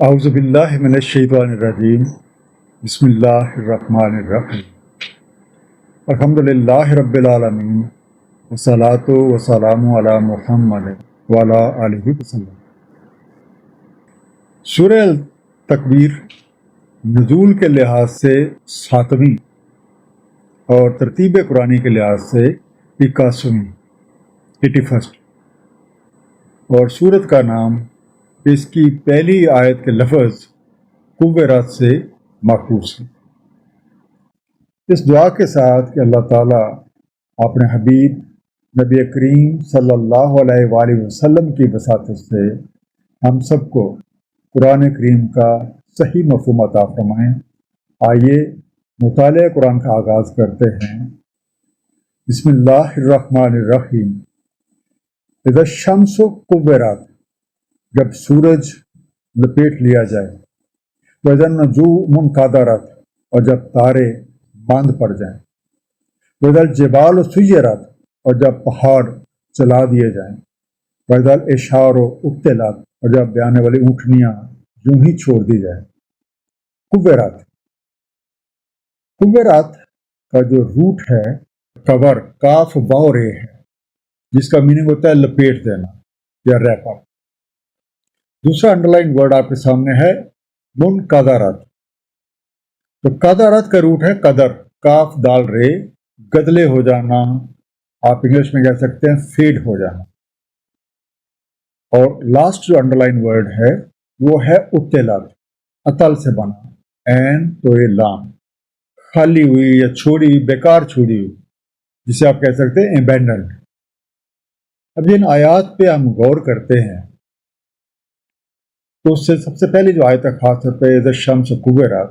اعوذ باللہ من الشیطان الرجیم بسم اللہ الرحمن الرحیم الحمد للہ رب العالمین والصلاة والسلام علی محمد وعلی آلہ وسلم۔ سورہ التکویر نزول کے لحاظ سے 7ویں اور ترتیب قرآنی کے لحاظ سے 81ویں 81 اور سورت کا نام اس کی پہلی آیت کے لفظ قوّرات سے ماخوذ ہے۔ اس دعا کے ساتھ کہ اللہ تعالیٰ اپنے حبیب نبی کریم صلی اللہ علیہ وآلہ وسلم کی وساطت سے ہم سب کو قرآن کریم کا صحیح مفہوم عطا فرمائیں۔ آئیے مطالعہ قرآن کا آغاز کرتے ہیں۔ بسم اللہ الرحمن الرحیم۔ اذا الشمس کورت، جب سورج لپیٹ لیا جائے، وَإِذَا النُّجُومُ انکدرت، اور جب تارے باندھ پڑ جائیں، وَإِذَا الجِّبَالُ سُيِّرَتْ، اور جب پہاڑ چلا دیے جائیں، وَإِذَا الْعِشَارُ عُطِّلَتْ، اور جب بیانے والی اونٹنیاں یوں ہی چھوڑ دی جائیں۔ کورت، کورت کا جو روٹ ہے کور، کاف واو رے ہے، جس کا میننگ ہوتا ہے لپیٹ دینا یا ریپ اپ۔ دوسرا انڈر لائن ورڈ آپ کے سامنے ہے منقدرت۔ تو قدرت کا روٹ ہے قدر، کاف دال رے، گدلے ہو جانا، آپ انگلش میں کہہ سکتے ہیں فیڈ ہو جانا۔ اور لاسٹ جو انڈر لائن ورڈ ہے وہ ہے اطلت، عطل سے بنا، این تو یہ لام، خالی ہوئی یا چھوڑی ہوئی، بیکار چھوڑی ہوئی، جسے آپ کہہ سکتے ہیں ابینڈنڈ۔ اب جن آیات پہ ہم غور کرتے ہیں تو اس سے سب سے پہلے جو آیت ہے خاص طور پہ اذا الشمس کورت،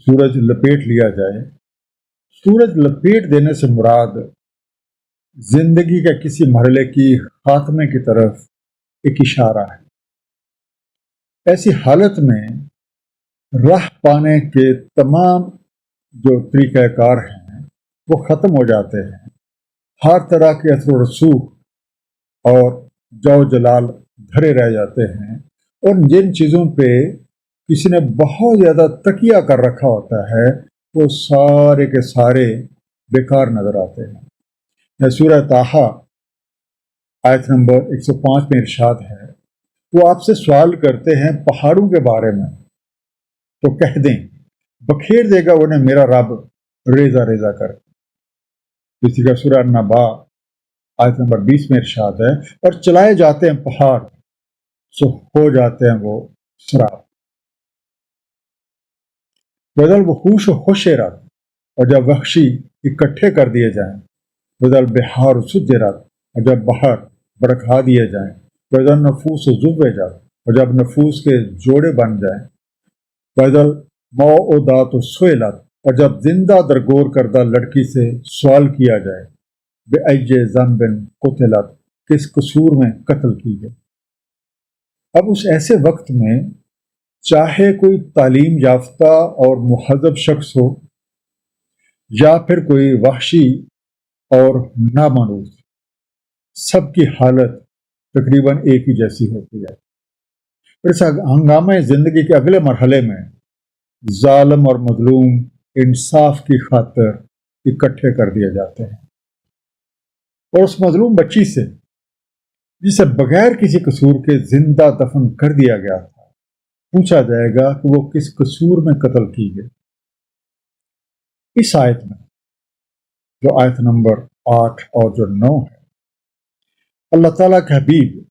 سورج لپیٹ لیا جائے۔ سورج لپیٹ دینے سے مراد زندگی کے کسی مرحلے کی خاتمے کی طرف ایک اشارہ ہے۔ ایسی حالت میں راہ پانے کے تمام جو طریقہ کار ہیں وہ ختم ہو جاتے ہیں، ہر طرح کے اثر و رسوخ اور جو جلال دھرے رہ جاتے ہیں، اور جن چیزوں پہ کسی نے بہت زیادہ تکیہ کر رکھا ہوتا ہے وہ سارے کے سارے بیکار نظر آتے ہیں۔ سورہ طٰہٰ آیت نمبر 105 میں ارشاد ہے، وہ آپ سے سوال کرتے ہیں پہاڑوں کے بارے میں، تو کہہ دیں بکھیر دے گا انہیں میرا رب ریزہ ریزہ کر۔ اسی کا سورہ النبا آیت نمبر 20 میں ارشاد ہے، اور چلائے جاتے ہیں پہاڑ سو ہو جاتے ہیں وہ سراب۔ وَإِذَا الْوُحُوشُ حُشِرَتْ، اور جب وحشی اکٹھے کر دیے جائیں، وَإِذَا الْبِحَارُ سُجِّرَتْ، اور جب بحر بڑکھا دیے جائیں، وَإِذَا النُّفُوسُ زُوِّجَتْ، اور جب نفوس کے جوڑے بن جائیں، وَإِذَا الْمَوْءُودَاتُ سُئِلَتْ، اور جب زندہ درگور کردہ لڑکی سے سوال کیا جائے، بِأَيِّ ذَنبٍ قُتِلَتْ، کس قصور میں قتل کی گئی۔ اب اس ایسے وقت میں چاہے کوئی تعلیم یافتہ اور مہذب شخص ہو یا پھر کوئی وحشی اور نامانوس، سب کی حالت تقریباً ایک ہی جیسی ہوتی ہے۔ اس ہنگامہ زندگی کے اگلے مرحلے میں ظالم اور مظلوم انصاف کی خاطر اکٹھے کر دیے جاتے ہیں، اور اس مظلوم بچی سے جسے بغیر کسی قصور کے زندہ دفن کر دیا گیا تھا پوچھا جائے گا کہ وہ کس قصور میں قتل کی گئی۔ اس آیت میں جو آیت نمبر 8 اور جو 9 ہے، اللہ تعالیٰ کے حبیب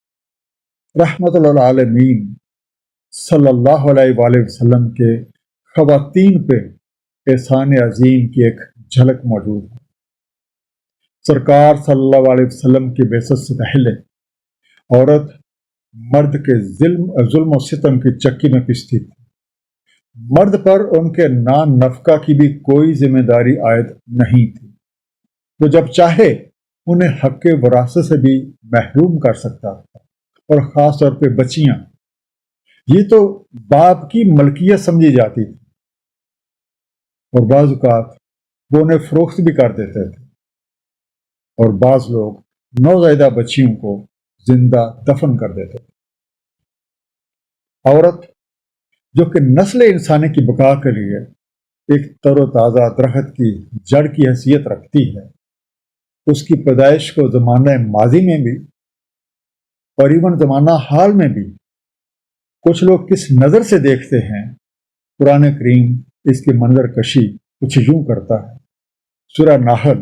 رحمت للعالمین صلی اللہ علیہ وآلہ وسلم کے خواتین پہ احسان عظیم کی ایک جھلک موجود ہے۔ سرکار صلی اللہ علیہ وسلم کی بعثت سے پہلے عورت مرد کے ظلم و ستم کی چکی میں پستی تھی۔ مرد پر ان کے نان نفقہ کی بھی کوئی ذمہ داری عائد نہیں تھی۔ وہ جب چاہے انہیں حق وراثت سے بھی محروم کر سکتا تھا، اور خاص طور پہ بچیاں، یہ تو باپ کی ملکیت سمجھی جاتی تھی، اور بعض اوقات وہ انہیں فروخت بھی کر دیتے تھے، اور بعض لوگ نوزائیدہ بچیوں کو زندہ دفن کر دیتے تھے۔ عورت جو کہ نسل انسانی کی بقا کے لیے ایک تر و تازہ درخت کی جڑ کی حیثیت رکھتی ہے، اس کی پیدائش کو زمانہ ماضی میں بھی اور ایون زمانہ حال میں بھی کچھ لوگ کس نظر سے دیکھتے ہیں، قرآن کریم اس کی منظر کشی کچھ یوں کرتا ہے۔ سورہ نحل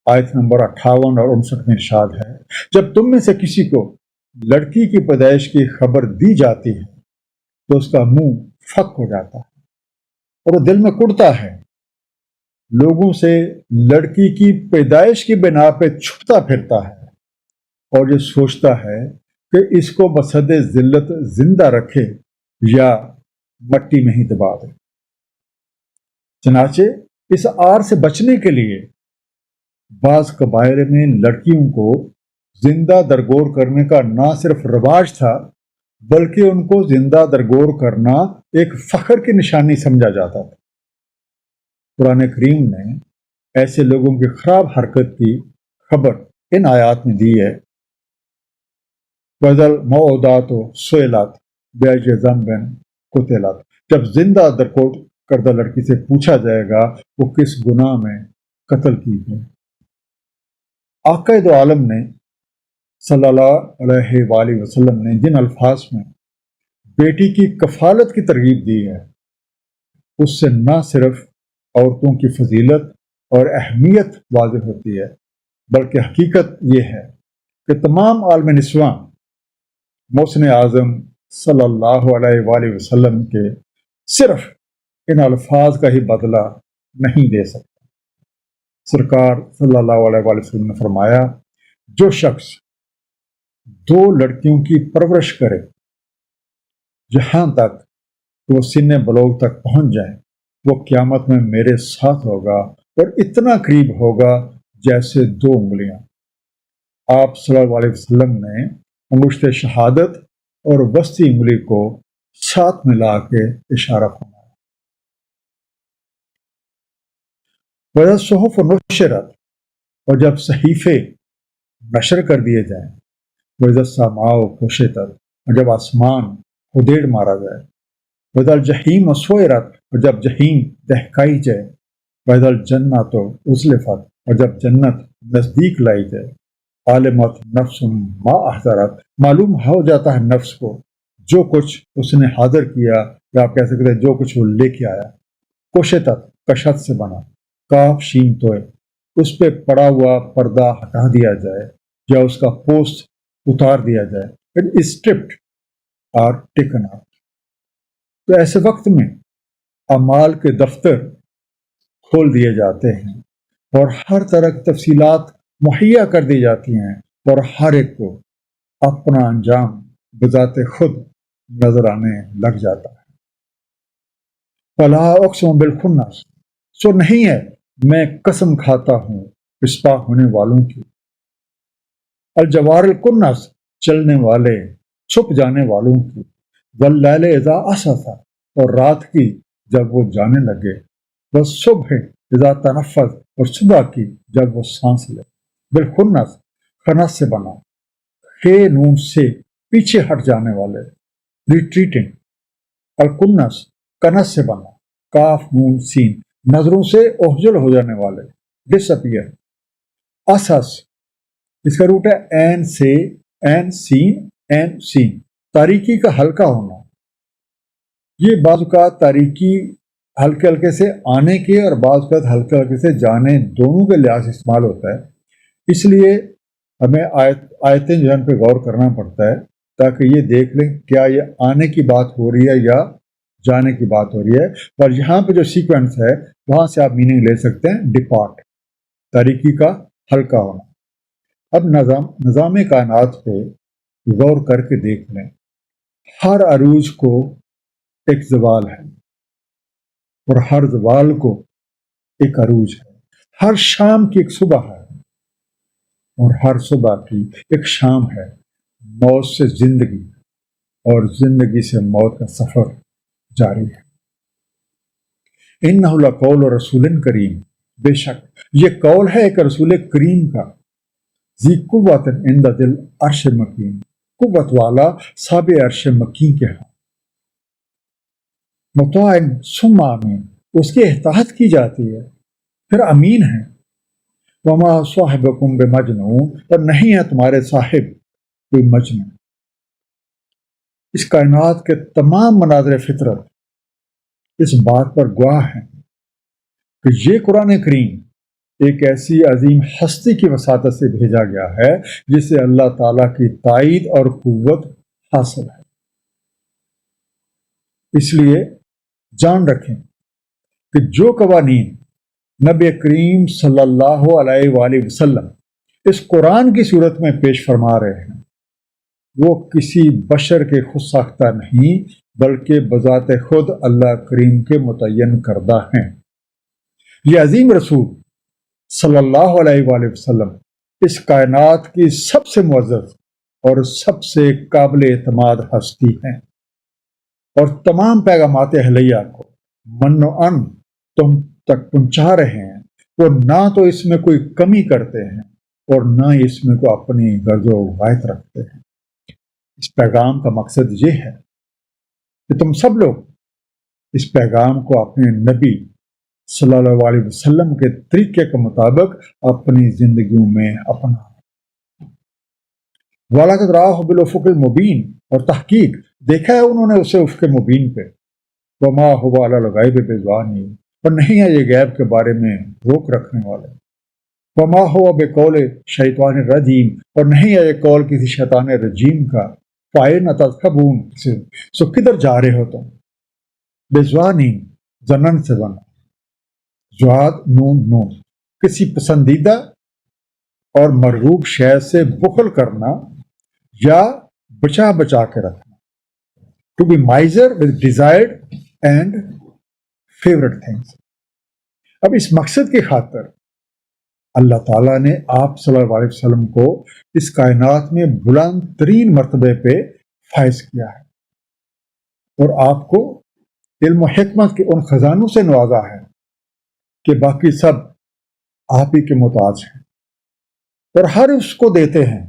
آیت نمبر 58 اور 59 میں ارشاد ہے، جب تم میں سے کسی کو لڑکی کی پیدائش کی خبر دی جاتی ہے تو اس کا منہ پھک ہو جاتا ہے اور وہ دل میں کڑتا ہے، لوگوں سے لڑکی کی پیدائش کی بنا پہ چھپتا پھرتا ہے اور یہ سوچتا ہے کہ اس کو بصد ذلت زندہ رکھے یا مٹی میں ہی دبا دے۔ چنانچہ اس آر سے بچنے کے لیے بعض قبائل میں لڑکیوں کو زندہ درگور کرنے کا نہ صرف رواج تھا بلکہ ان کو زندہ درگور کرنا ایک فخر کی نشانی سمجھا جاتا تھا۔ قرآن کریم نے ایسے لوگوں کی خراب حرکت کی خبر ان آیات میں دی ہے۔ وَإِذَا الْمَوْءُودَاتُ سُئِلَتْ بِأَيِّ ذَنبٍ قُتِلَتْ، جب زندہ درگور کردہ لڑکی سے پوچھا جائے گا وہ کس گناہ میں قتل کی گئی۔ آقا دو عالم نے صلی اللہ علیہ وآلہ وسلم نے جن الفاظ میں بیٹی کی کفالت کی ترغیب دی ہے، اس سے نہ صرف عورتوں کی فضیلت اور اہمیت واضح ہوتی ہے بلکہ حقیقت یہ ہے کہ تمام عالم نسواں محسن اعظم صلی اللہ علیہ وآلہ وسلم کے صرف ان الفاظ کا ہی بدلہ نہیں دے سکتا۔ سرکار صلی اللہ علیہ وآلہ وسلم نے فرمایا، جو شخص 2 لڑکیوں کی پرورش کرے جہاں تک وہ سن بلوغ تک پہنچ جائیں، وہ قیامت میں میرے ساتھ ہوگا اور اتنا قریب ہوگا جیسے 2 انگلیاں۔ آپ صلی اللہ علیہ وسلم نے انگشت شہادت اور وسطی انگلی کو ساتھ ملا کے اشارہ فرمایا۔ وَإِذَا الصُّحُفُ نُشِرَتْ، اور جب صحیفے نشر کر دیے جائیں، وَإِذَا السَّمَاءُ كُشِطَتْ، اور جب آسمان ادھیڑ مارا جائے، وَإِذَا الْجَحِيمُ سُعِرَتْ، اور جب جہیم دہکائی جائے، وَإِذَا الْجَنَّةُ أُزْلِفَتْ، اور جب جنت نزدیک لائی جائے، عالمت نفس ما احضرت، معلوم ہو جاتا ہے نفس کو جو کچھ اس نے حاضر کیا، یا آپ کہہ سکتے ہیں جو کچھ وہ لے کے آیا۔ کشتت کشت سے بنا، کاف شین توئے، اس پہ پڑا ہوا پردہ ہٹا دیا جائے یا اس کا پوسٹ اتار دیا جائے، اسٹرپڈ اور ٹیکن آؤٹ۔ تو ایسے وقت میں اعمال کے دفتر کھول دیے جاتے ہیں اور ہر طرح کی تفصیلات مہیا کر دی جاتی ہیں اور ہر ایک کو اپنا انجام بذات خود نظر آنے لگ جاتا ہے۔ فَلَا أُقْسِمُ بِالْخُنَّسِ، سو نہیں ہے میں قسم کھاتا ہوں پسپا ہونے والوں کی، الجوار الکنس، چلنے والے چھپ جانے والوں کی، واللیل اذا عسعس، اور رات کی جب وہ جانے لگے، والصبح اذا تنفس، اور صبح کی جب وہ سانس لے۔ بالخنس، خنس سے بنا، خے نون سے پیچھے ہٹ جانے والے، ریٹریٹنگ۔ الکنس، کنس سے بنا، کاف نون سین، نظروں سے اوجھل ہو جانے والے، ڈس اپیئر۔ اسس، اس کا روٹ ہے این سے، این سین، این سین، تاریکی کا ہلکا ہونا۔ یہ بعض اوقات تاریکی ہلکے ہلکے سے آنے کے اور بعض اوقات ہلکے ہلکے سے جانے دونوں کے لحاظ سے استعمال ہوتا ہے، اس لیے ہمیں آیتیں جو ان پہ غور کرنا پڑتا ہے تاکہ یہ دیکھ لیں کیا یہ آنے کی بات ہو رہی ہے یا جانے کی بات ہو رہی ہے، اور یہاں پہ جو سیکوینس ہے وہاں سے آپ میننگ لے سکتے ہیں ڈپارٹ، تاریکی کا ہلکا ہونا۔ اب نظام کائنات پہ غور کر کے دیکھ لیں، ہر عروج کو ایک زوال ہے اور ہر زوال کو ایک عروج ہے، ہر شام کی ایک صبح ہے اور ہر صبح کی ایک شام ہے، موت سے زندگی اور زندگی سے موت کا سفر جاری ہے۔ اِنَّهُ لَقَوْلُ رَسُولٍ کریم، بے شک یہ قول ہے ایک رسول کریم کا، ذی قوت عند ذی العرش مکین، قوت والا صاحب عرش مکین کے ہاں۔ مطاعن ثم امین، اس کی اطاعت کی جاتی ہے پھر امین ہے۔ وما صاحبکم بمجنون، اور نہیں ہے تمہارے صاحب کوئی مجنون۔ اس کائنات کے تمام مناظر فطرت اس بات پر گواہ ہیں کہ یہ قرآن کریم ایک ایسی عظیم ہستی کی وساطت سے بھیجا گیا ہے جسے اللہ تعالیٰ کی تائید اور قوت حاصل ہے۔ اس لیے جان رکھیں کہ جو قوانین نبی کریم صلی اللہ علیہ وآلہ وسلم اس قرآن کی صورت میں پیش فرما رہے ہیں وہ کسی بشر کے خود ساختہ نہیں بلکہ بذات خود اللہ کریم کے متعین کردہ ہیں۔ یہ عظیم رسول صلی اللہ علیہ وآلہ وسلم اس کائنات کی سب سے معزز اور سب سے قابل اعتماد ہستی ہیں، اور تمام پیغامات اہلیہ کو من و ان تم تک پہنچا رہے ہیں۔ وہ نہ تو اس میں کوئی کمی کرتے ہیں اور نہ اس میں کوئی اپنی غرض و غایت رکھتے ہیں۔ اس پیغام کا مقصد یہ ہے کہ تم سب لوگ اس پیغام کو اپنے نبی صلی اللہ علیہ وسلم کے طریقے کے مطابق اپنی زندگیوں میں اپنا۔ وَلَقَدْ رَآهُ بِالْأُفُقِ الْمُبِينِ، اور تحقیق دیکھا ہے انہوں نے اسے افق مبین پہ۔ وَمَا هُوَ عَلَى الْغَيْبِ بِضَنِينٍ، اور نہیں ہے یہ غیب کے بارے میں روک رکھنے والے۔ وَمَا هُوَ بِقَوْلِ شَيْطَانِ الرَّجِيمِ، اور نہیں ہے یہ قول کسی شیطان رجیم کا۔ فَأَيْنَ تَذْهَبُونَ، سو کدھر جا رہے ہو تم؟ بِضَنِينٍ، زنن سے بنا، زواد نون نون، کسی پسندیدہ اور مرغوب شے سے بخل کرنا یا بچا بچا کے رکھنا۔ To be miser with desired and favourite things. اب اس مقصد کی خاطر اللہ تعالیٰ نے آپ صلی اللہ علیہ وسلم کو اس کائنات میں بلند ترین مرتبے پہ فائز کیا ہے، اور آپ کو علم و حکمت کے ان خزانوں سے نوازا ہے کہ باقی سب آپ ہی کے محتاج ہیں، اور ہر اس کو دیتے ہیں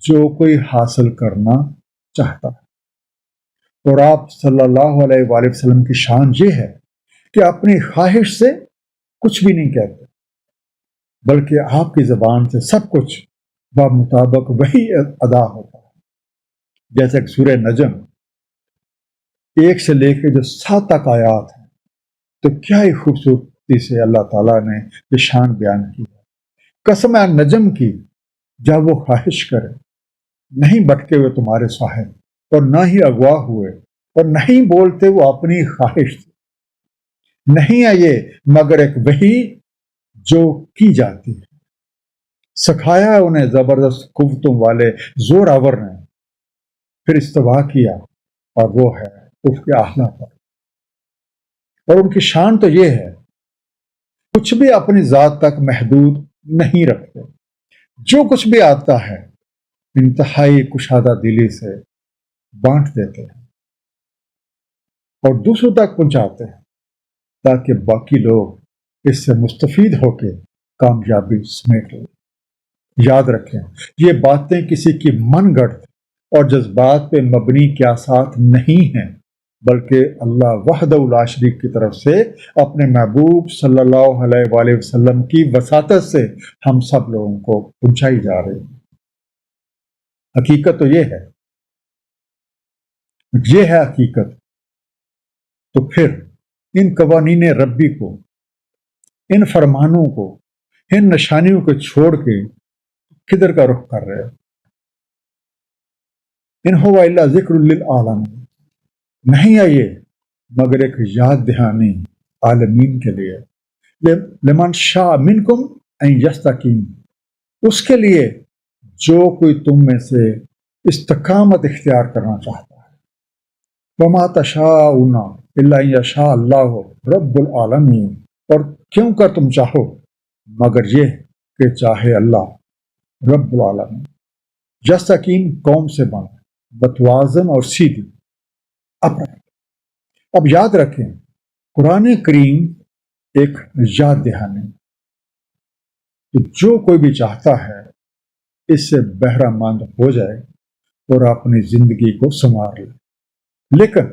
جو کوئی حاصل کرنا چاہتا ہے۔ اور آپ صلی اللہ علیہ وآلہ وسلم کی شان یہ ہے کہ اپنی خواہش سے کچھ بھی نہیں کہتے، بلکہ آپ کی زبان سے سب کچھ بمطابق وہی ادا ہوتا ہے۔ جیسے کہ سورہ نجم 1 سے لے کے جو 7 تک آیات ہیں، تو کیا ہی خوبصورتی سے اللہ تعالیٰ نے یہ شان بیان کی ہے۔ قسم ہے نجم کی، جب وہ خواہش کرے، نہیں بھٹکے ہوئے تمہارے صاحب، اور نہ ہی اغوا ہوئے، اور نہیں بولتے وہ اپنی خواہش سے۔ نہیں ہے یہ مگر ایک وحی جو کی جاتی ہے، سکھایا ہے انہیں زبردست قوتوں والے زور آور نے، پھر استوا کیا، اور وہ ہے افق اعلیٰ پر۔ اور ان کی شان تو یہ ہے کچھ بھی اپنی ذات تک محدود نہیں رکھتے، جو کچھ بھی آتا ہے انتہائی کشادہ دلی سے بانٹ دیتے ہیں اور دوسروں تک پہنچاتے ہیں تاکہ باقی لوگ اس سے مستفید ہو کے کامیابی سمیٹ لیں۔ یاد رکھیں، یہ باتیں کسی کی من گڑت اور جذبات پہ مبنی قیاسات نہیں ہیں، بلکہ اللہ وحدہ لا شریک کی طرف سے اپنے محبوب صلی اللہ علیہ وآلہ وسلم کی وساطت سے ہم سب لوگوں کو پہنچائی جا رہی ہے۔ حقیقت تو یہ ہے حقیقت۔ تو پھر ان قوانین ربی کو، ان فرمانوں کو، ان نشانیوں کو چھوڑ کے کدھر کا رخ کر رہے ہیں؟ ان ہوا الا ذکر للعالمین، نہیں ہے یہ مگر ایک یاد دہانی عالمین کے لیے۔ لمن شاء منکم ان یستقیم، اس کے لیے جو کوئی تم میں سے استقامت اختیار کرنا چاہتا ہے۔ وما تشاءون الا ان یشاء اللہ رب العالمین، اور کیوں کر تم چاہو مگر یہ کہ چاہے اللہ رب العالمین۔ یستقیم قوم سے بن، متوازن اور سیدھی اپنا۔ اب یاد رکھیں، قرآن کریم ایک یاد دہانی، جو کوئی بھی چاہتا ہے اس سے بہرہ مند ہو جائے اور اپنی زندگی کو سنوار لے، لیکن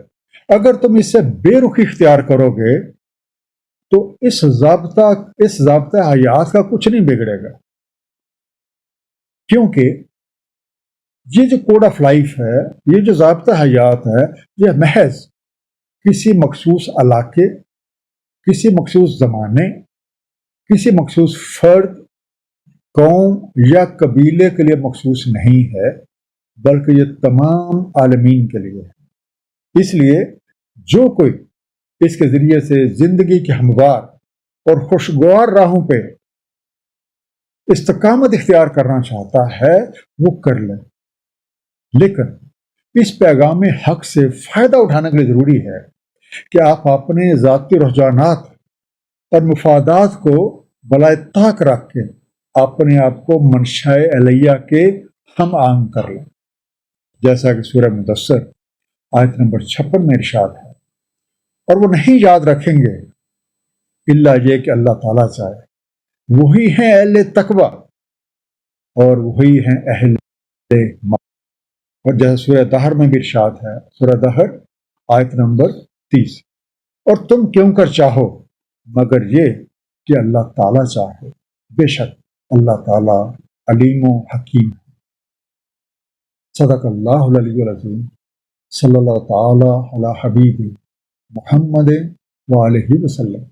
اگر تم اس سے بے رخی اختیار کرو گے تو اس ضابطہ حیات کا کچھ نہیں بگڑے گا، کیونکہ یہ جو کوڈ آف لائف ہے، یہ جو ضابطہ حیات ہے، یہ محض کسی مخصوص علاقے، کسی مخصوص زمانے، کسی مخصوص فرد، قوم یا قبیلے کے لیے مخصوص نہیں ہے، بلکہ یہ تمام عالمین کے لیے ہے۔ اس لیے جو کوئی اس کے ذریعے سے زندگی کے ہموار اور خوشگوار راہوں پہ استقامت اختیار کرنا چاہتا ہے وہ کر لے، لیکن اس پیغام حق سے فائدہ اٹھانے کے لیے ضروری ہے کہ آپ اپنے ذاتی رجحانات اور مفادات کو بالائے طاق رکھ کے اپنے آپ کو منشاء علیہ کے ہم آہنگ کر لیں، جیسا کہ سورہ مدثر آیت نمبر 56 میں ارشاد ہے۔ اور وہ نہیں یاد رکھیں گے الا یہ کہ اللہ تعالیٰ چاہے، وہی ہیں اہل تقوی اور وہی ہیں اہل مغفرت۔ اور جیسے سورہ دہر میں بھی ارشاد ہے، سورہ دہر آیت نمبر 30، اور تم کیوں کر چاہو مگر یہ کہ اللہ تعالیٰ چاہے، بے شک اللہ تعالیٰ علیم و حکیم۔ صدق اللہ العلی العظیم۔ صلی اللہ تعالیٰ علی حبیب محمد وآلہ وسلم۔